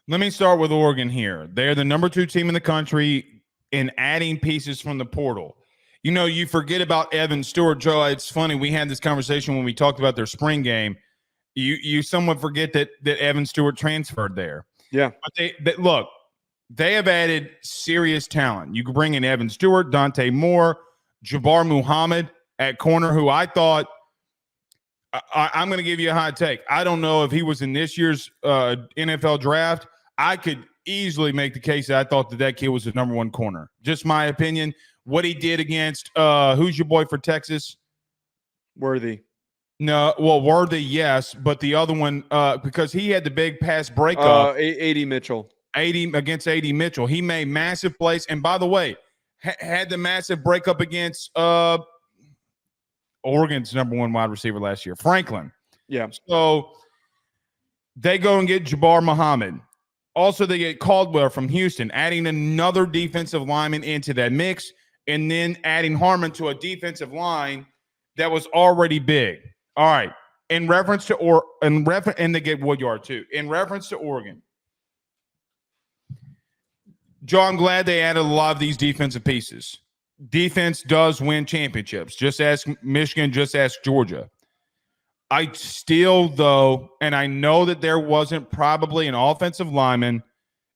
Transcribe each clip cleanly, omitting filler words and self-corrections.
Let me start with Oregon here. They're the number 2 team in the country in adding pieces from the portal. You know, you forget about Evan Stewart, Joe. It's funny. We had this conversation when we talked about their spring game. You somewhat forget that Evan Stewart transferred there. Yeah. But look, they have added serious talent. You can bring in Evan Stewart, Dante Moore, Jabbar Muhammad at corner, who I thought I'm going to give you a hot take. I don't know if he was in this year's NFL draft. I could easily make the case that I thought that kid was the number 1 corner. Just my opinion. What he did against who's your boy for Texas? Worthy. No, well, Worthy, yes, but the other one because he had the big pass breakup. A.D. Mitchell. Against A.D. Mitchell. He made massive plays. And by the way, had the massive breakup against Oregon's number 1 wide receiver last year, Franklin. Yeah. So they go and get Jabbar Muhammad. Also, they get Caldwell from Houston, adding another defensive lineman into that mix, and then adding Harmon to a defensive line that was already big. All right. In reference to and they get Woodyard too. In reference to Oregon, Joe, I'm glad they added a lot of these defensive pieces. Defense does win championships. Just ask Michigan, just ask Georgia. I still, though, and I know that there wasn't probably an offensive lineman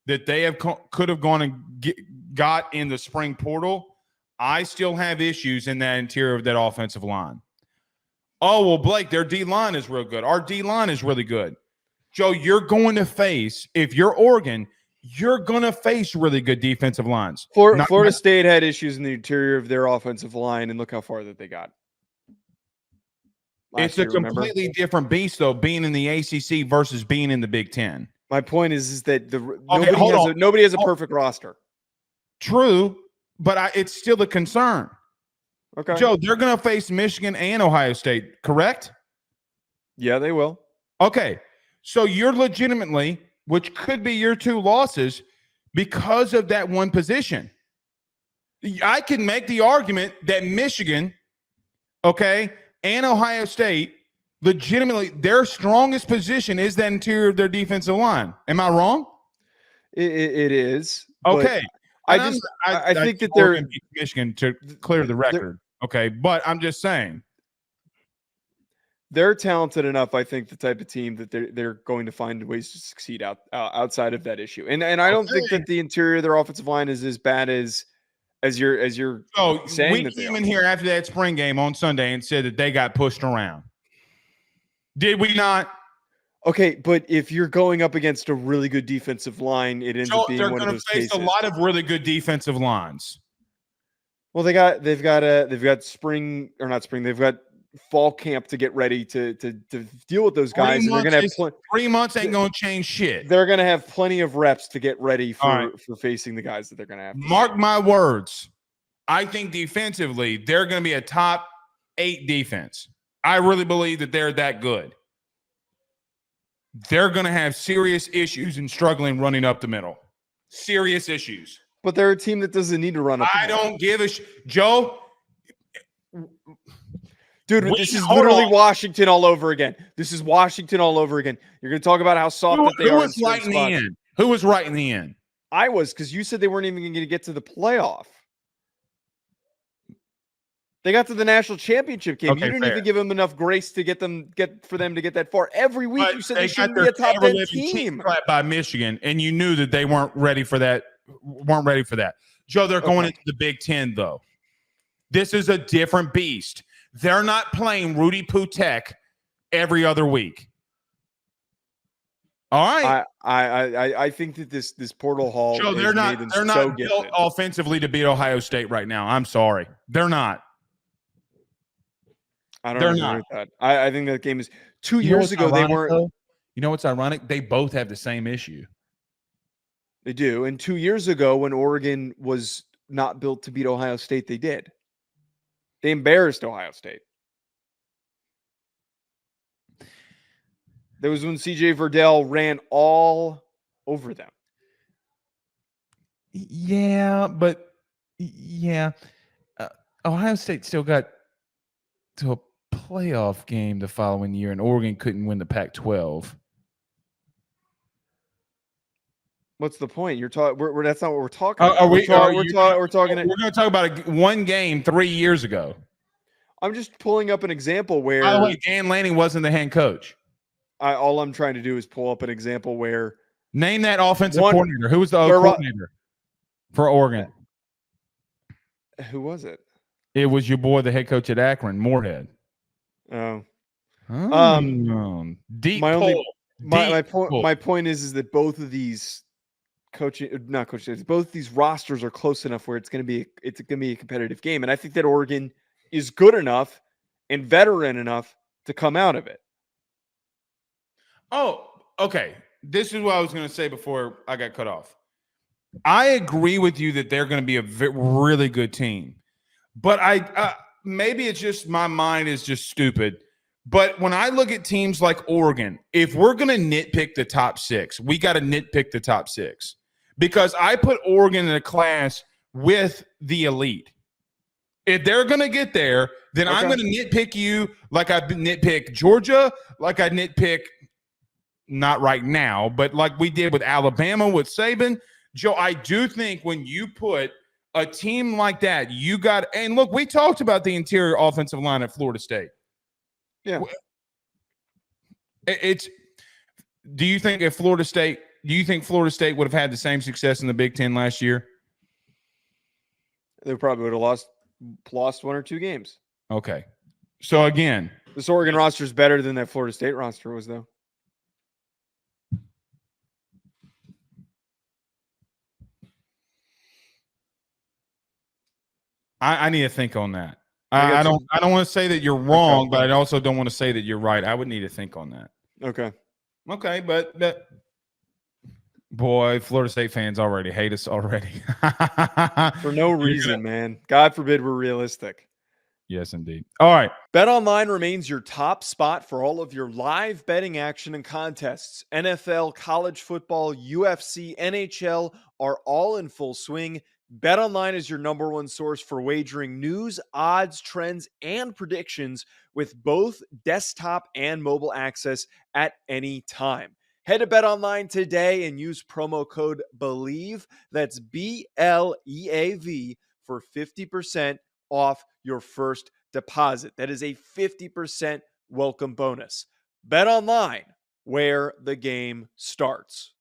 that they could have gone and got in the spring portal. I still have issues in that interior of that offensive line. Oh, well, Blake, their D-line is real good. Our D-line is really good. Joe, you're going to face, if you're Oregon, you're going to face really good defensive lines. Florida State had issues in the interior of their offensive line, and look how far that they got. It's a completely different beast, though, being in the ACC versus being in the Big Ten. My point is that nobody has a perfect roster. True, but it's still a concern. Okay, Joe, they're going to face Michigan and Ohio State, correct? Yeah, they will. Okay, so you're legitimately, which could be your 2 losses, because of that one position. I can make the argument that Michigan, okay, and Ohio State, legitimately, their strongest position is that interior of their defensive line. Am I wrong? It is. Okay. I think that they're Michigan to clear the record. Okay, but I'm just saying. They're talented enough, I think, the type of team that they're going to find ways to succeed outside of that issue. And I don't think that the interior of their offensive line is as bad as you're saying. We came in here after that spring game on Sunday and said that they got pushed around. Did we not? Okay, but if you're going up against a really good defensive line, it ends up being one of those cases. They're going to face a lot of really good defensive lines. Well, they've got fall camp to get ready to deal with those guys. And they're going to have 3 months ain't going to change shit. They're going to have plenty of reps to get ready for facing the guys that they're going to have. Mark my words. I think defensively, they're going to be a top 8 defense. I really believe that they're that good. They're going to have serious issues and struggling running up the middle. Serious issues. But they're a team that doesn't need to run up the middle. I don't give a Joe. Dude, this is literally Washington all over again. This is Washington all over again. You're going to talk about how soft that they are. Who was right in the end? Who was right in the end? I was, because you said they weren't even going to get to the playoff. They got to the national championship game. Okay, you didn't even give them enough grace to get for them to get that far. Every week you said they shouldn't be a top 10 team. By Michigan, and you knew that they weren't ready for that. Joe, they're going into the Big Ten, though. This is a different beast. They're not playing Rudy Putek every other week. All right. I think that this portal haul. Joe, they're not built offensively to beat Ohio State right now. I'm sorry. They're not. I don't agree with that. I think that game is 2 years ago. They weren't. Though? You know what's ironic? They both have the same issue. They do. And 2 years ago, when Oregon was not built to beat Ohio State, they did. They embarrassed Ohio State. That was when CJ Verdell ran all over them. Yeah, but Ohio State still got to a playoff game the following year, and Oregon couldn't win the Pac-12. What's the point? You're talking. That's not what we're talking Are about. we? We're talking. We're going to talk about one game 3 years ago. I'm just pulling up an example where. By the way, Dan Lanning wasn't the head coach. All I'm trying to do is pull up an example where. Name that offensive coordinator. Who was the coordinator for Oregon? Who was it? It was your boy, the head coach at Akron, Moorhead. Oh. Deep my point is that both of these both of these rosters are close enough where it's going to be a competitive game, and I think that Oregon is good enough and veteran enough to come out of it. Oh, okay. This is what I was going to say before I got cut off. I agree with you that they're going to be a really good team, but maybe it's just my mind is just stupid. But when I look at teams like Oregon, if we're going to nitpick the top 6, we got to nitpick the top 6 because I put Oregon in a class with the elite. If they're going to get there, then I'm going to nitpick you like I nitpick Georgia, like I nitpick not right now, but like we did with Alabama with Saban. Joe, I do think when you put a team like that, you got – and look, we talked about the interior offensive line at Florida State. Yeah. Do you think Florida State would have had the same success in the Big Ten last year? They probably would have lost 1 or 2 games. Okay. So again, this Oregon roster is better than that Florida State roster was, though. I need to think on that. I don't want to say that you're wrong, but I also don't want to say that you're right. I would need to think on that. Okay, but boy, Florida State fans already hate us already. For no reason, man. God forbid we're realistic. Yes, indeed. All right. BetOnline remains your top spot for all of your live betting action and contests. NFL, college football, UFC, NHL are all in full swing. BetOnline is your #1 source for wagering news, odds, trends, and predictions with both desktop and mobile access at any time. Head to BetOnline today and use promo code BELIEVE, that's BLEAV, for 50% off your first deposit. That is a 50% welcome bonus. BetOnline, where the game starts.